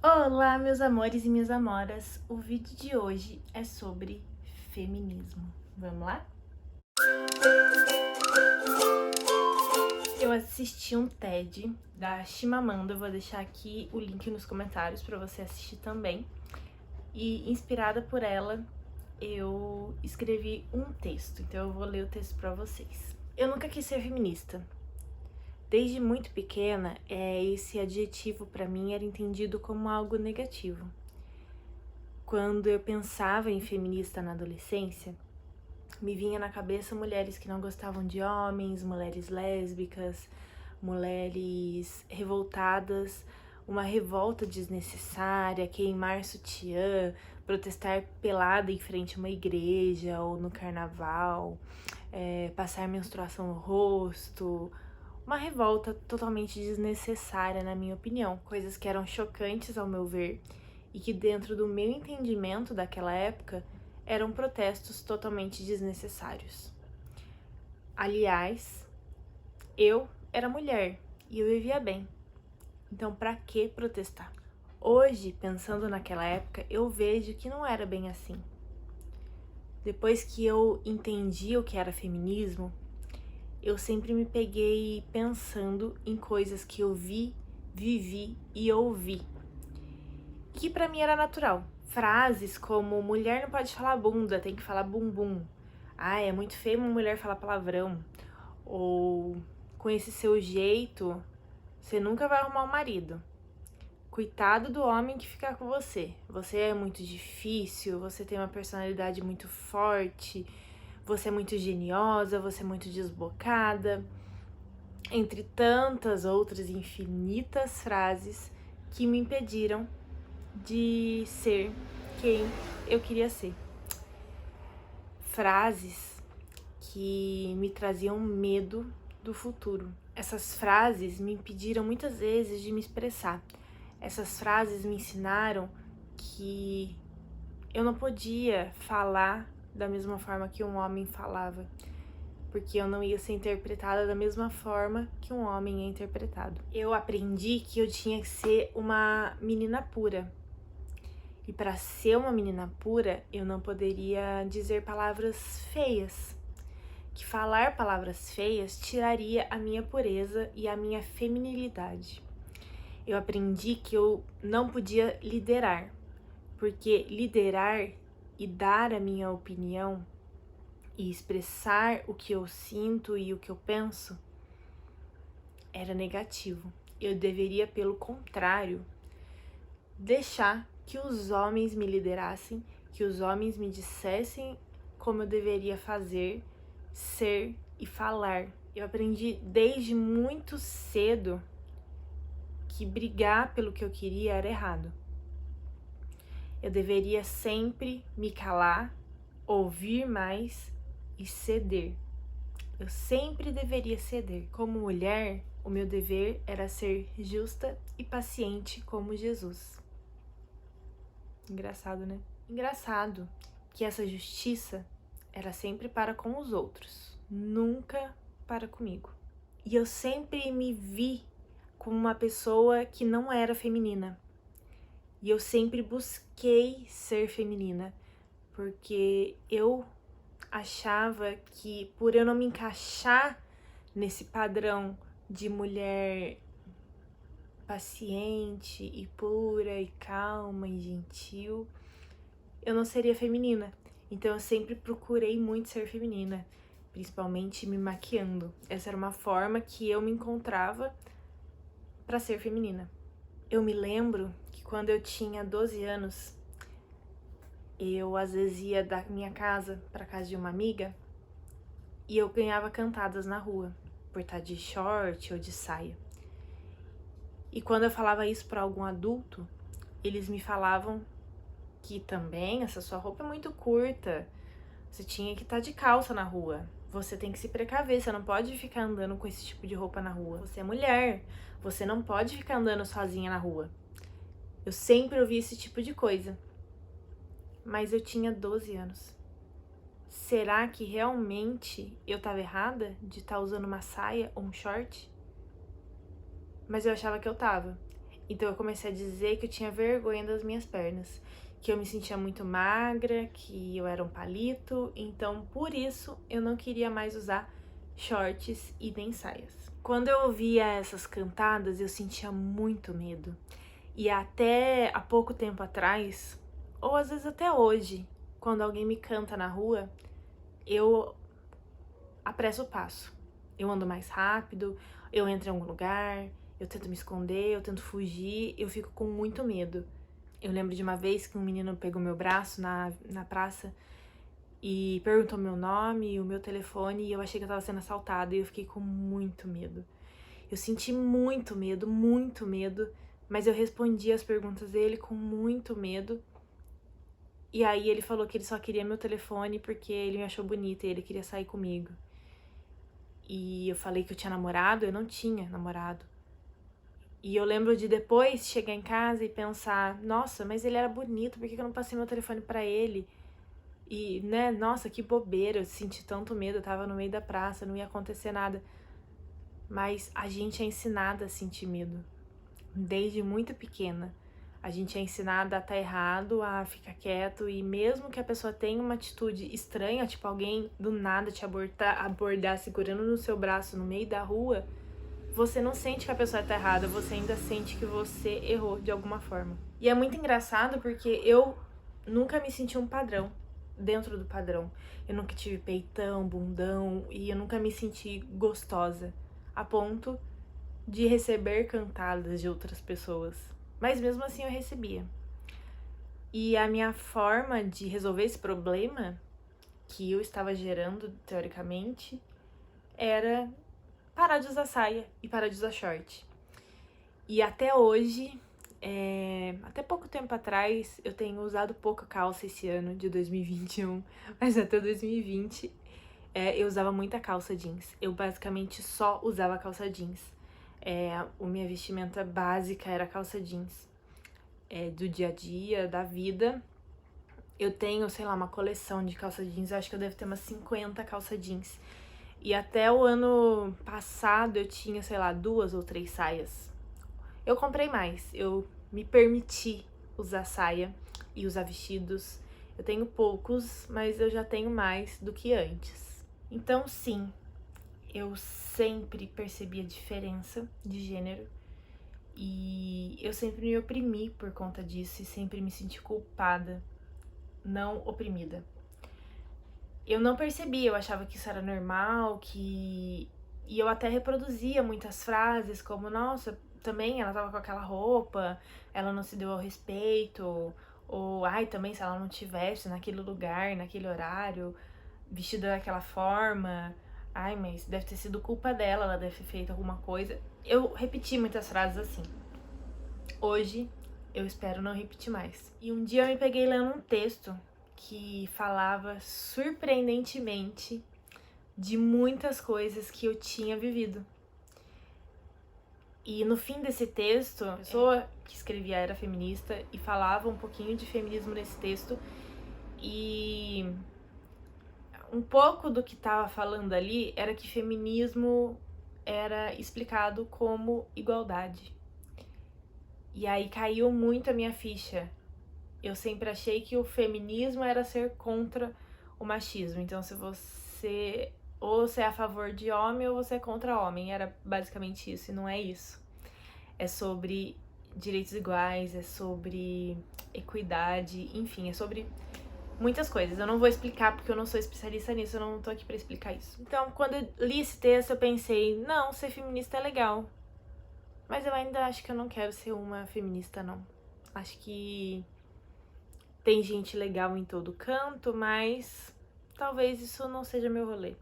Olá, meus amores e minhas amoras! O vídeo de hoje é sobre feminismo. Vamos lá? Eu assisti um TED da Chimamanda, eu vou deixar aqui o link nos comentários para você assistir também. E inspirada por ela, eu escrevi um texto, então eu vou ler o texto para vocês. Eu nunca quis ser feminista. Desde muito pequena, esse adjetivo para mim era entendido como algo negativo. Quando eu pensava em feminista na adolescência, me vinha na cabeça mulheres que não gostavam de homens, mulheres lésbicas, mulheres revoltadas, uma revolta desnecessária, queimar sutiã, protestar pelada em frente a uma igreja ou no carnaval, passar menstruação no rosto. Uma revolta totalmente desnecessária, na minha opinião. Coisas que eram chocantes ao meu ver e que, dentro do meu entendimento daquela época, eram protestos totalmente desnecessários. Aliás, eu era mulher e eu vivia bem. Então, pra que protestar? Hoje, pensando naquela época, eu vejo que não era bem assim. Depois que eu entendi o que era feminismo, eu sempre me peguei pensando em coisas que eu vi, vivi e ouvi, que pra mim era natural. Frases como mulher não pode falar bunda, tem que falar bumbum. Ah, é muito feio uma mulher falar palavrão. Ou com esse seu jeito, você nunca vai arrumar um marido. Coitado do homem que ficar com você. Você é muito difícil, você tem uma personalidade muito forte, você é muito geniosa, você é muito desbocada. Entre tantas outras infinitas frases que me impediram de ser quem eu queria ser. Frases que me traziam medo do futuro. Essas frases me impediram muitas vezes de me expressar. Essas frases me ensinaram que eu não podia falar da mesma forma que um homem falava, porque eu não ia ser interpretada da mesma forma que um homem é interpretado. Eu aprendi que eu tinha que ser uma menina pura. E para ser uma menina pura, eu não poderia dizer palavras feias. Que falar palavras feias tiraria a minha pureza e a minha feminilidade. Eu aprendi que eu não podia liderar, porque liderar e dar a minha opinião e expressar o que eu sinto e o que eu penso era negativo. Eu deveria, pelo contrário, deixar que os homens me liderassem, que os homens me dissessem como eu deveria fazer, ser e falar. Eu aprendi desde muito cedo que brigar pelo que eu queria era errado. Eu deveria sempre me calar, ouvir mais e ceder. Eu sempre deveria ceder. Como mulher, o meu dever era ser justa e paciente como Jesus. Engraçado, né? Engraçado que essa justiça era sempre para com os outros, nunca para comigo. E eu sempre me vi como uma pessoa que não era feminina. E eu sempre busquei ser feminina, porque eu achava que, por eu não me encaixar nesse padrão de mulher paciente e pura e calma e gentil, eu não seria feminina. Então eu sempre procurei muito ser feminina, principalmente me maquiando. Essa era uma forma que eu me encontrava para ser feminina. Eu me lembro que quando eu tinha 12 anos, eu às vezes ia da minha casa para casa de uma amiga e eu ganhava cantadas na rua, por estar de short ou de saia. E quando eu falava isso para algum adulto, eles me falavam que também essa sua roupa é muito curta, você tinha que estar de calça na rua, você tem que se precaver, você não pode ficar andando com esse tipo de roupa na rua. Você é mulher, você não pode ficar andando sozinha na rua. Eu sempre ouvi esse tipo de coisa. Mas eu tinha 12 anos. Será que realmente eu tava errada de estar usando uma saia ou um short? Mas eu achava que eu tava. Então eu comecei a dizer que eu tinha vergonha das minhas pernas, que eu me sentia muito magra, que eu era um palito, então por isso eu não queria mais usar shorts e nem saias. Quando eu ouvia essas cantadas, eu sentia muito medo. E até há pouco tempo atrás, ou às vezes até hoje, quando alguém me canta na rua, eu apresso o passo. Eu ando mais rápido, eu entro em algum lugar, eu tento me esconder, eu tento fugir, eu fico com muito medo. Eu lembro de uma vez que um menino pegou meu braço na praça e perguntou meu nome e o meu telefone, e eu achei que eu tava sendo assaltada e eu fiquei com muito medo. Eu senti muito medo, mas eu respondi as perguntas dele com muito medo. E aí ele falou que ele só queria meu telefone porque ele me achou bonita e ele queria sair comigo. E eu falei que eu tinha namorado, eu não tinha namorado. E eu lembro de depois chegar em casa e pensar, nossa, mas ele era bonito, por que eu não passei meu telefone pra ele? E, né, nossa, que bobeira, eu senti tanto medo, eu tava no meio da praça, não ia acontecer nada. Mas a gente é ensinada a sentir medo, desde muito pequena. A gente é ensinada a estar errado, a ficar quieto, e mesmo que a pessoa tenha uma atitude estranha, tipo alguém do nada te abordar segurando no seu braço no meio da rua, você não sente que a pessoa tá errada, você ainda sente que você errou de alguma forma. E é muito engraçado porque eu nunca me senti um padrão dentro do padrão. Eu nunca tive peitão, bundão, e eu nunca me senti gostosa a ponto de receber cantadas de outras pessoas. Mas mesmo assim eu recebia. E a minha forma de resolver esse problema que eu estava gerando, teoricamente, era parar de usar saia e parar de usar short. E até hoje, até pouco tempo atrás, eu tenho usado pouca calça esse ano de 2021, mas até 2020 eu usava muita calça jeans. Eu basicamente só usava calça jeans. A minha vestimenta básica era calça jeans. Do dia a dia, da vida. Eu tenho, sei lá, uma coleção de calça jeans, eu acho que eu devo ter umas 50 calça jeans. E até o ano passado eu tinha, sei lá, 2 ou 3 saias. Eu comprei mais, eu me permiti usar saia e usar vestidos. Eu tenho poucos, mas eu já tenho mais do que antes. Então, sim, eu sempre percebi a diferença de gênero e eu sempre me oprimi por conta disso e sempre me senti culpada, não oprimida. Eu não percebia, eu achava que isso era normal, e eu até reproduzia muitas frases como, nossa, também ela tava com aquela roupa, ela não se deu ao respeito, ou, ai, também se ela não tivesse naquele lugar, naquele horário, vestida daquela forma, ai, mas deve ter sido culpa dela, ela deve ter feito alguma coisa. Eu repeti muitas frases assim. Hoje, eu espero não repetir mais. E um dia eu me peguei lendo um texto que falava surpreendentemente de muitas coisas que eu tinha vivido. E no fim desse texto, a pessoa que escrevia era feminista e falava um pouquinho de feminismo nesse texto, e um pouco do que estava falando ali era que feminismo era explicado como igualdade. E aí caiu muito a minha ficha. Eu sempre achei que o feminismo era ser contra o machismo. Então, se você ou você é a favor de homem ou você é contra homem, era basicamente isso, e não é isso. É sobre direitos iguais, é sobre equidade, enfim, é sobre muitas coisas. Eu não vou explicar porque eu não sou especialista nisso, eu não tô aqui pra explicar isso. Então, quando eu li esse texto, eu pensei, não, ser feminista é legal. Mas eu ainda acho que eu não quero ser uma feminista, não. Acho que tem gente legal em todo canto, mas talvez isso não seja meu rolê.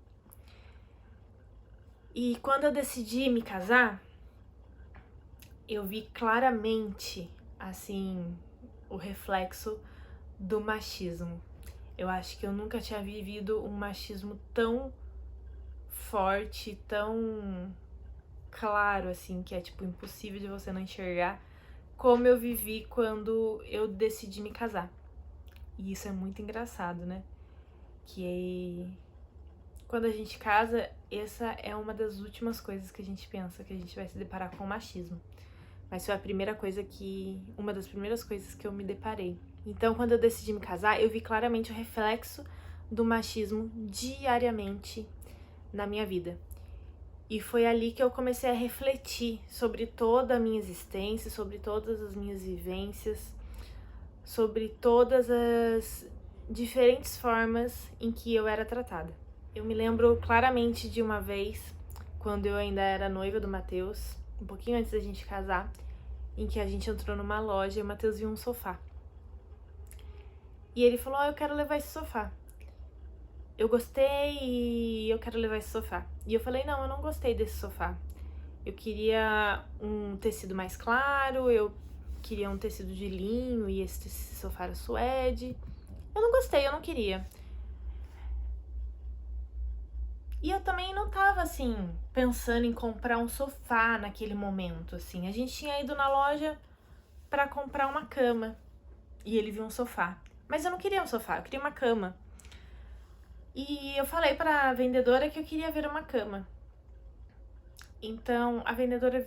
E quando eu decidi me casar, eu vi claramente, assim, o reflexo do machismo. Eu acho que eu nunca tinha vivido um machismo tão forte, tão claro, assim, que é, tipo, impossível de você não enxergar, como eu vivi quando eu decidi me casar. E isso é muito engraçado, né? Que quando a gente casa, essa é uma das últimas coisas que a gente pensa, que a gente vai se deparar com o machismo. mas foi uma das primeiras coisas que eu me deparei. Então, quando eu decidi me casar, eu vi claramente o reflexo do machismo diariamente na minha vida. E foi ali que eu comecei a refletir sobre toda a minha existência, sobre todas as minhas vivências, sobre todas as diferentes formas em que eu era tratada. Eu me lembro claramente de uma vez, quando eu ainda era noiva do Matheus, um pouquinho antes da gente casar, em que a gente entrou numa loja e o Matheus viu um sofá. E ele falou, eu quero levar esse sofá. Eu gostei e eu quero levar esse sofá. E eu falei, não, eu não gostei desse sofá. Eu queria um tecido mais claro, eu queria um tecido de linho e esse sofá era suede. Eu não gostei, eu não queria. E eu também não tava, assim, pensando em comprar um sofá naquele momento, assim. A gente tinha ido na loja pra comprar uma cama e ele viu um sofá. Mas eu não queria um sofá, eu queria uma cama. E eu falei pra vendedora que eu queria ver uma cama. Então, a vendedora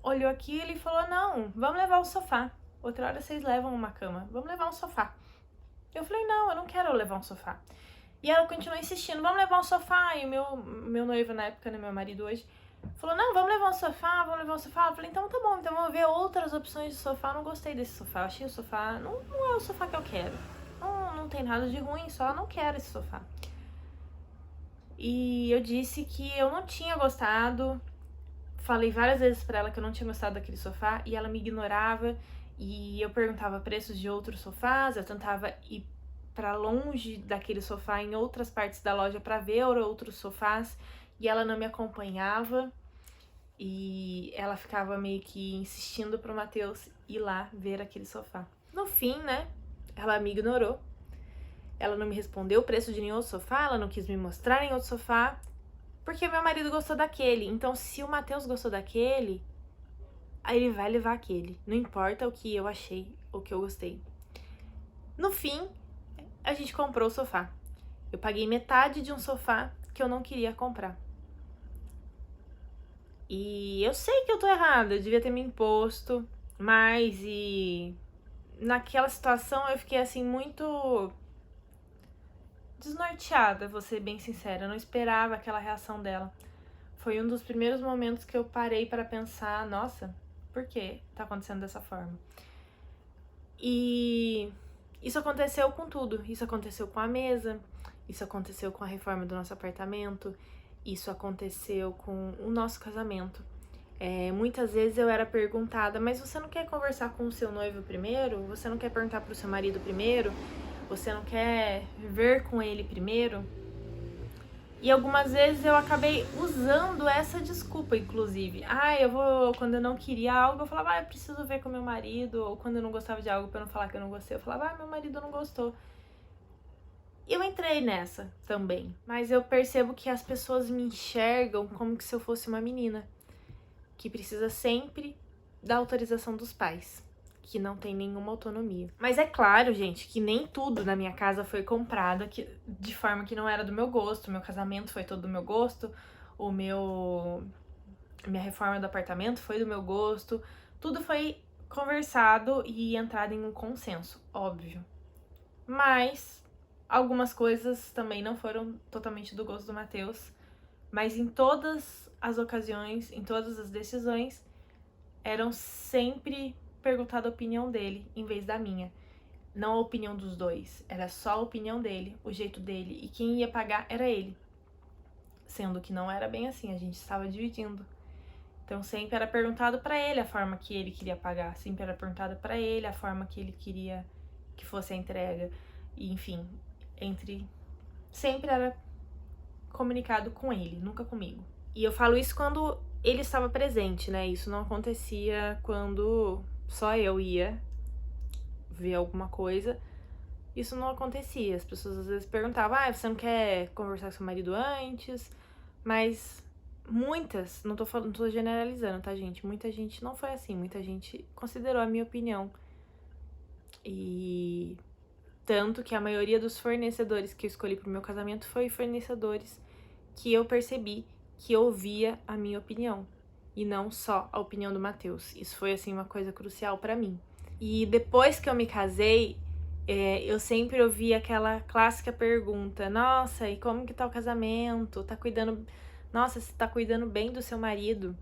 olhou aquilo e falou, não, vamos levar o sofá. Outra hora vocês levam uma cama, vamos levar um sofá. Eu falei, não, eu não quero levar um sofá. E ela continuou insistindo, vamos levar um sofá. E o meu noivo na época, né, meu marido hoje, falou, não, vamos levar um sofá, vamos levar um sofá. Eu falei, então tá bom, então vamos ver outras opções de sofá. Eu não gostei desse sofá, eu achei o sofá, não é o sofá que eu quero. Não tem nada de ruim, só não quero esse sofá. E eu disse que eu não tinha gostado, falei várias vezes pra ela que eu não tinha gostado daquele sofá e ela me ignorava. E eu perguntava preços de outros sofás, eu tentava ir pra longe daquele sofá em outras partes da loja pra ver outros sofás e ela não me acompanhava. E ela ficava meio que insistindo pro Matheus ir lá ver aquele sofá. No fim, né, ela me ignorou. Ela não me respondeu o preço de nenhum outro sofá, ela não quis me mostrar nenhum outro sofá, porque meu marido gostou daquele. Então, se o Matheus gostou daquele, aí ele vai levar aquele. Não importa o que eu achei, o que eu gostei. No fim, a gente comprou o sofá. Eu paguei metade de um sofá que eu não queria comprar. E eu sei que eu tô errada, eu devia ter me imposto mais e naquela situação eu fiquei assim muito desnorteada, vou ser bem sincera, eu não esperava aquela reação dela. Foi um dos primeiros momentos que eu parei para pensar, nossa, por que tá acontecendo dessa forma? E isso aconteceu com tudo, isso aconteceu com a mesa, isso aconteceu com a reforma do nosso apartamento, isso aconteceu com o nosso casamento. Muitas vezes eu era perguntada, mas você não quer conversar com o seu noivo primeiro? Você não quer perguntar pro seu marido primeiro? Você não quer ver com ele primeiro? E algumas vezes eu acabei usando essa desculpa, inclusive. Quando eu não queria algo, eu falava, eu preciso ver com meu marido. Ou quando eu não gostava de algo, pra não falar que eu não gostei, eu falava, meu marido não gostou. Eu entrei nessa também, mas eu percebo que as pessoas me enxergam como se eu fosse uma menina, que precisa sempre da autorização dos pais, que não tem nenhuma autonomia. Mas é claro, gente, que nem tudo na minha casa foi comprado de forma que não era do meu gosto. Meu casamento foi todo do meu gosto, minha reforma do apartamento foi do meu gosto. Tudo foi conversado e entrado em um consenso, óbvio. Mas algumas coisas também não foram totalmente do gosto do Matheus. Mas em todas as ocasiões, em todas as decisões, eram sempre perguntada a opinião dele em vez da minha. Não a opinião dos dois, era só a opinião dele, o jeito dele, e quem ia pagar era ele. Sendo que não era bem assim, a gente estava dividindo. Então sempre era perguntado pra ele a forma que ele queria pagar, sempre era perguntado pra ele a forma que ele queria que fosse a entrega. E, enfim, sempre era comunicado com ele, nunca comigo. E eu falo isso quando ele estava presente, né? Isso não acontecia quando só eu ia ver alguma coisa. Isso não acontecia. As pessoas às vezes perguntavam, você não quer conversar com seu marido antes? Mas muitas, não tô generalizando, tá, gente? Muita gente não foi assim, muita gente considerou a minha opinião. E tanto que a maioria dos fornecedores que eu escolhi pro meu casamento foi fornecedores que eu percebi que ouvia a minha opinião. e não só a opinião do Matheus. Isso foi, assim, uma coisa crucial pra mim. E depois que eu me casei, eu sempre ouvi aquela clássica pergunta: nossa, e como que tá o casamento? Tá cuidando... Nossa, você tá cuidando bem do seu marido?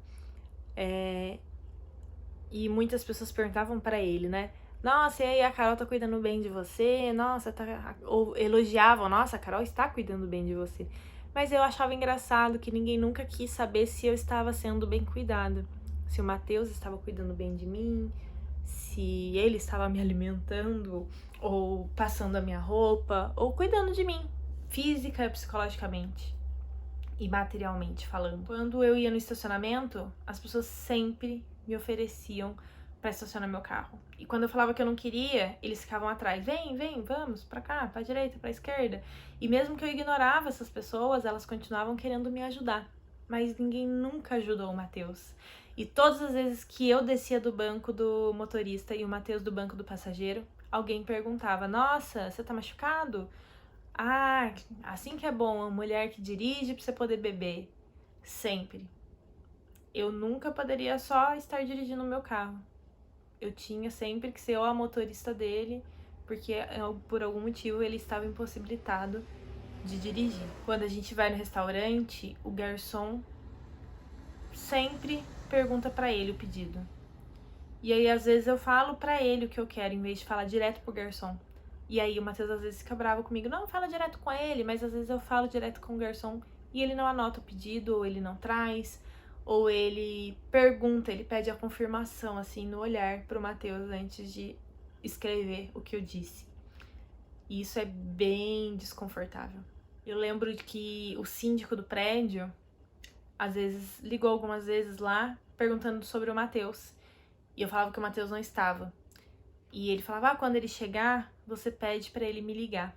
E muitas pessoas perguntavam pra ele, né? Nossa, e aí, a Carol tá cuidando bem de você? Nossa, tá... Ou elogiavam: nossa, a Carol está cuidando bem de você. Mas eu achava engraçado que ninguém nunca quis saber se eu estava sendo bem cuidada. Se o Matheus estava cuidando bem de mim, se ele estava me alimentando, ou passando a minha roupa, ou cuidando de mim, física, psicologicamente e materialmente falando. Quando eu ia no estacionamento, as pessoas sempre me ofereciam pra estacionar meu carro. E quando eu falava que eu não queria, eles ficavam atrás: vem, vamos, pra cá, pra direita, pra esquerda. E mesmo que eu ignorava essas pessoas, elas continuavam querendo me ajudar. Mas ninguém nunca ajudou o Matheus. E todas as vezes que eu descia do banco do motorista e o Matheus do banco do passageiro, alguém perguntava: nossa, você tá machucado? Ah, assim que é bom, uma mulher que dirige pra você poder beber. Sempre. Eu nunca poderia só estar dirigindo o meu carro. Eu tinha sempre que ser eu a motorista dele, porque por algum motivo ele estava impossibilitado de dirigir. Quando a gente vai no restaurante, o garçom sempre pergunta pra ele o pedido. E aí às vezes eu falo pra ele o que eu quero, em vez de falar direto pro garçom. E aí o Matheus às vezes fica bravo comigo: não, fala direto com ele. Mas às vezes eu falo direto com o garçom e ele não anota o pedido, ou ele não traz, ou ele pergunta, ele pede a confirmação, assim, no olhar pro Matheus antes de escrever o que eu disse. E isso é bem desconfortável. Eu lembro de que o síndico do prédio, às vezes, ligou algumas vezes lá, perguntando sobre o Matheus. E eu falava que o Matheus não estava. E ele falava: quando ele chegar, você pede pra ele me ligar.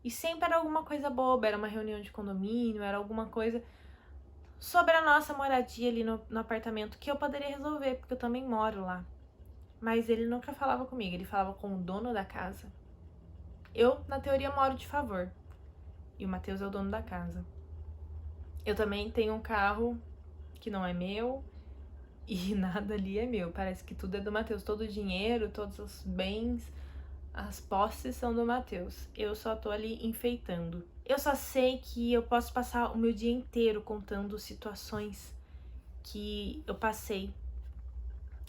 E sempre era alguma coisa boba, era uma reunião de condomínio, era alguma coisa sobre a nossa moradia ali no apartamento que eu poderia resolver, porque eu também moro lá. Mas ele nunca falava comigo, ele falava com o dono da casa. Eu, na teoria, moro de favor. E o Matheus é o dono da casa. Eu também tenho um carro que não é meu e nada ali é meu. Parece que tudo é do Matheus. Todo o dinheiro, todos os bens, as posses são do Matheus. Eu só tô ali enfeitando. Eu só sei que eu posso passar o meu dia inteiro contando situações que eu passei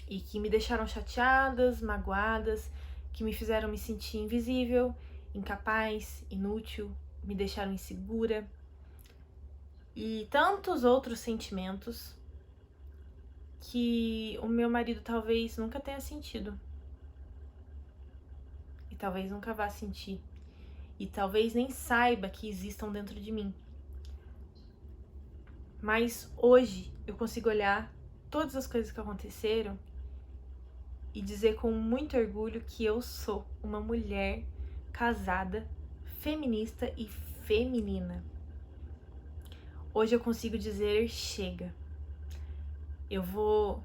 e que me deixaram chateadas, magoadas, que me fizeram me sentir invisível, incapaz, inútil, me deixaram insegura. E tantos outros sentimentos que o meu marido talvez nunca tenha sentido. E talvez nunca vá sentir. E talvez nem saiba que existam dentro de mim. Mas hoje eu consigo olhar todas as coisas que aconteceram e dizer com muito orgulho que eu sou uma mulher casada, feminista e feminina. Hoje eu consigo dizer: chega. Eu vou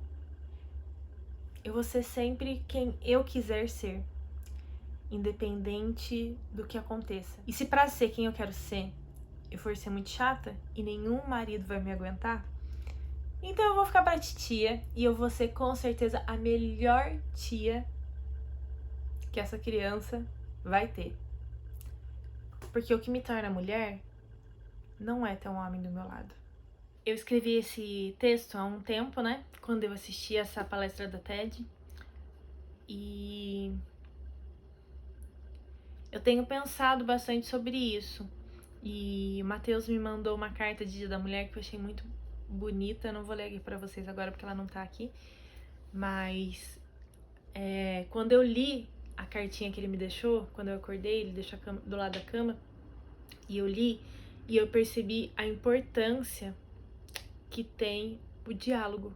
ser sempre quem eu quiser ser, independente do que aconteça. E se pra ser quem eu quero ser, eu for ser muito chata e nenhum marido vai me aguentar, então eu vou ficar pra titia e eu vou ser com certeza a melhor tia que essa criança vai ter. Porque o que me torna mulher não é ter um homem do meu lado. Eu escrevi esse texto há um tempo, né? Quando eu assisti essa palestra da TED. E eu tenho pensado bastante sobre isso. E o Matheus me mandou uma carta de Dia da Mulher que eu achei muito bonita. Eu não vou ler aqui pra vocês agora porque ela não tá aqui. Mas quando eu li a cartinha que ele me deixou, quando eu acordei, ele deixou a cama, do lado da cama, e eu li, e eu percebi a importância que tem o diálogo.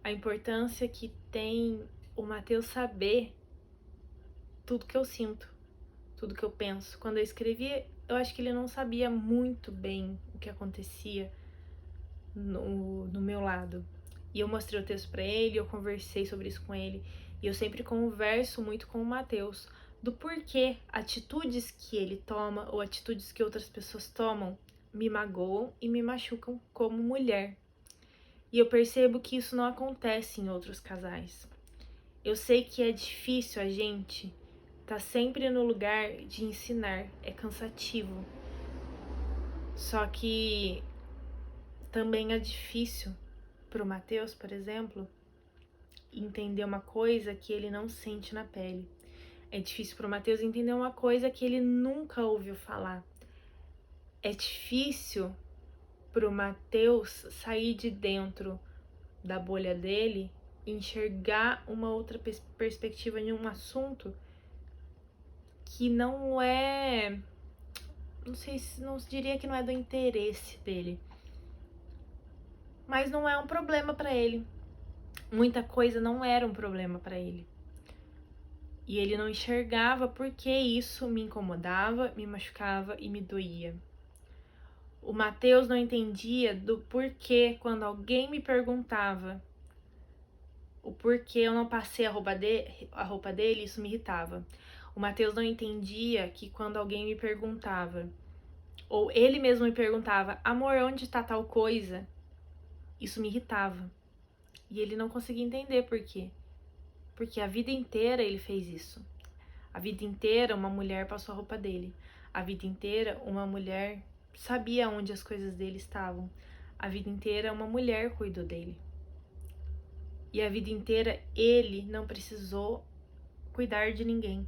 A importância que tem o Matheus saber tudo que eu sinto, tudo que eu penso. Quando eu escrevi, eu acho que ele não sabia muito bem o que acontecia no meu lado. E eu mostrei o texto pra ele, eu conversei sobre isso com ele. E eu sempre converso muito com o Matheus do porquê atitudes que ele toma ou atitudes que outras pessoas tomam me magoam e me machucam como mulher. E eu percebo que isso não acontece em outros casais. Eu sei que é difícil a gente tá sempre no lugar de ensinar, é cansativo. Só que também é difícil pro Matheus, por exemplo, entender uma coisa que ele não sente na pele. É difícil pro Matheus entender uma coisa que ele nunca ouviu falar. É difícil pro Matheus sair de dentro da bolha dele e enxergar uma outra perspectiva em um assunto que não é, não sei se não diria que não é do interesse dele, mas não é um problema para ele. Muita coisa não era um problema para ele. E ele não enxergava porque isso me incomodava, me machucava e me doía. O Matheus não entendia do porquê quando alguém me perguntava o porquê eu não passei a roupa dele, isso me irritava. O Matheus não entendia que quando alguém me perguntava, ou ele mesmo me perguntava, amor, onde tá tal coisa? Isso me irritava. E ele não conseguia entender por quê. Porque a vida inteira ele fez isso. A vida inteira uma mulher passou a roupa dele. A vida inteira uma mulher sabia onde as coisas dele estavam. A vida inteira uma mulher cuidou dele. E a vida inteira ele não precisou cuidar de ninguém.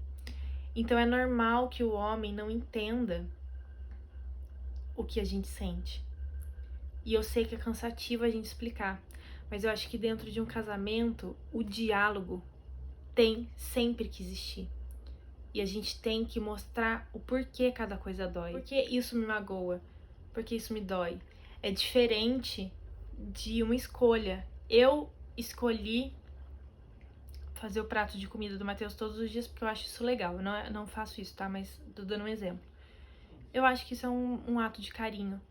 Então é normal que o homem não entenda o que a gente sente. E eu sei que é cansativo a gente explicar, mas eu acho que dentro de um casamento o diálogo tem sempre que existir. E a gente tem que mostrar o porquê cada coisa dói. Por que isso me magoa? Por que isso me dói? É diferente de uma escolha. Eu escolhi fazer o prato de comida do Matheus todos os dias porque eu acho isso legal. Eu não faço isso, tá? Mas tô dando um exemplo. Eu acho que isso é um ato de carinho.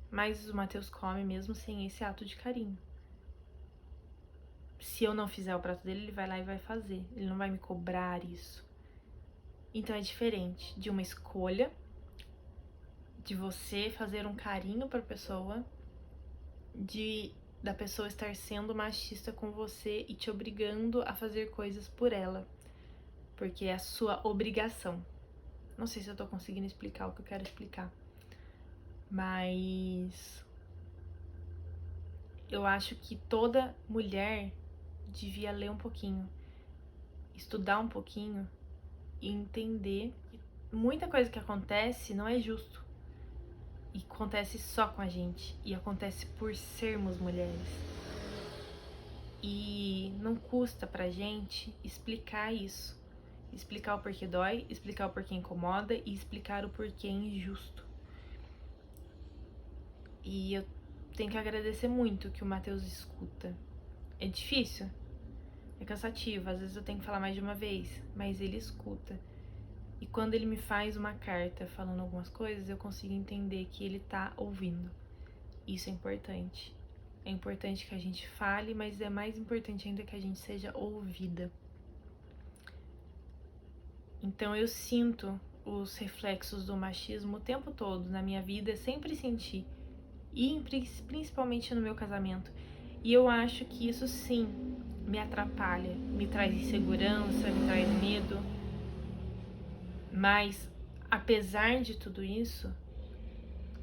Mas o Matheus come mesmo sem esse ato de carinho. Se eu não fizer o prato dele, ele vai lá e vai fazer. Ele não vai me cobrar isso. Então é diferente de uma escolha, de você fazer um carinho pra pessoa, da pessoa estar sendo machista com você e te obrigando a fazer coisas por ela. Porque é a sua obrigação. Não sei se eu tô conseguindo explicar o que eu quero explicar. Mas eu acho que toda mulher devia ler um pouquinho, estudar um pouquinho e entender que muita coisa que acontece não é justo. E acontece só com a gente. E acontece por sermos mulheres. E não custa pra gente explicar isso. Explicar o porquê dói, explicar o porquê incomoda e explicar o porquê é injusto. E eu tenho que agradecer muito que o Matheus escuta. É difícil, é cansativo, às vezes eu tenho que falar mais de uma vez, mas ele escuta. E quando ele me faz uma carta falando algumas coisas, eu consigo entender que ele tá ouvindo. Isso é importante. É importante que a gente fale, mas é mais importante ainda que a gente seja ouvida. Então eu sinto os reflexos do machismo o tempo todo na minha vida, sempre senti. E principalmente no meu casamento. E eu acho que isso sim me atrapalha, me traz insegurança, me traz medo. Mas apesar de tudo isso,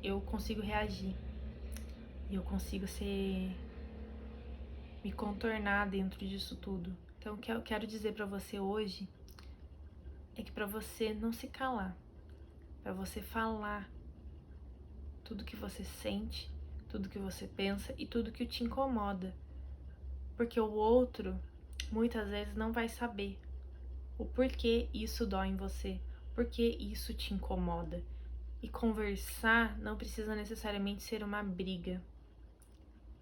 eu consigo reagir. E eu consigo me contornar dentro disso tudo. Então o que eu quero dizer pra você hoje é que pra você não se calar, pra você falar tudo que você sente, tudo que você pensa e tudo que te incomoda. Porque o outro muitas vezes não vai saber o porquê isso dói em você, porquê isso te incomoda. E conversar não precisa necessariamente ser uma briga.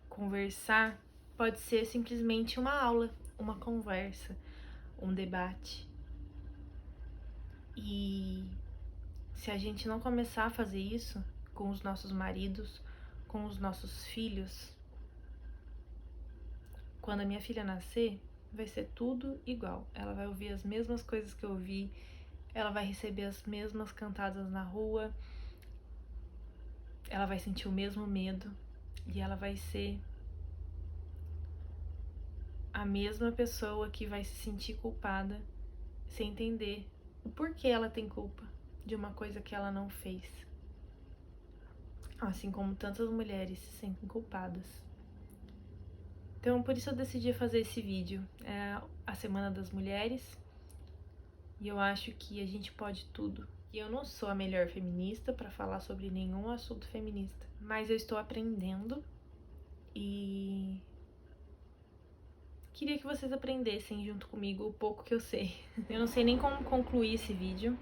Conversar pode ser simplesmente uma aula, uma conversa, um debate. E se a gente não começar a fazer isso com os nossos maridos, com os nossos filhos, quando a minha filha nascer, vai ser tudo igual. Ela vai ouvir as mesmas coisas que eu ouvi, ela vai receber as mesmas cantadas na rua, ela vai sentir o mesmo medo, E ela vai ser a mesma pessoa que vai se sentir culpada sem entender o porquê ela tem culpa de uma coisa que ela não fez. Assim como tantas mulheres se sentem culpadas. Então, por isso eu decidi fazer esse vídeo. É a Semana das Mulheres e eu acho que a gente pode tudo. E eu não sou a melhor feminista para falar sobre nenhum assunto feminista, mas eu estou aprendendo e queria que vocês aprendessem junto comigo o pouco que eu sei. Eu não sei nem como concluir esse vídeo.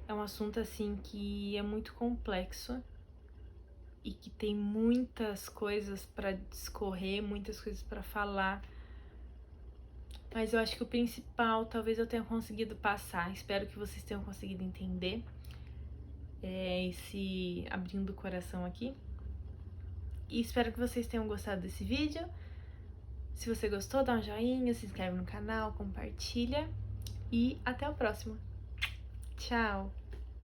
É um assunto assim que é muito complexo e que tem muitas coisas para discorrer, muitas coisas para falar. Mas eu acho que o principal talvez eu tenha conseguido passar. Espero que vocês tenham conseguido entender esse abrindo o coração aqui. E espero que vocês tenham gostado desse vídeo. Se você gostou, dá um joinha, se inscreve no canal, compartilha. E até o próximo. Tchau!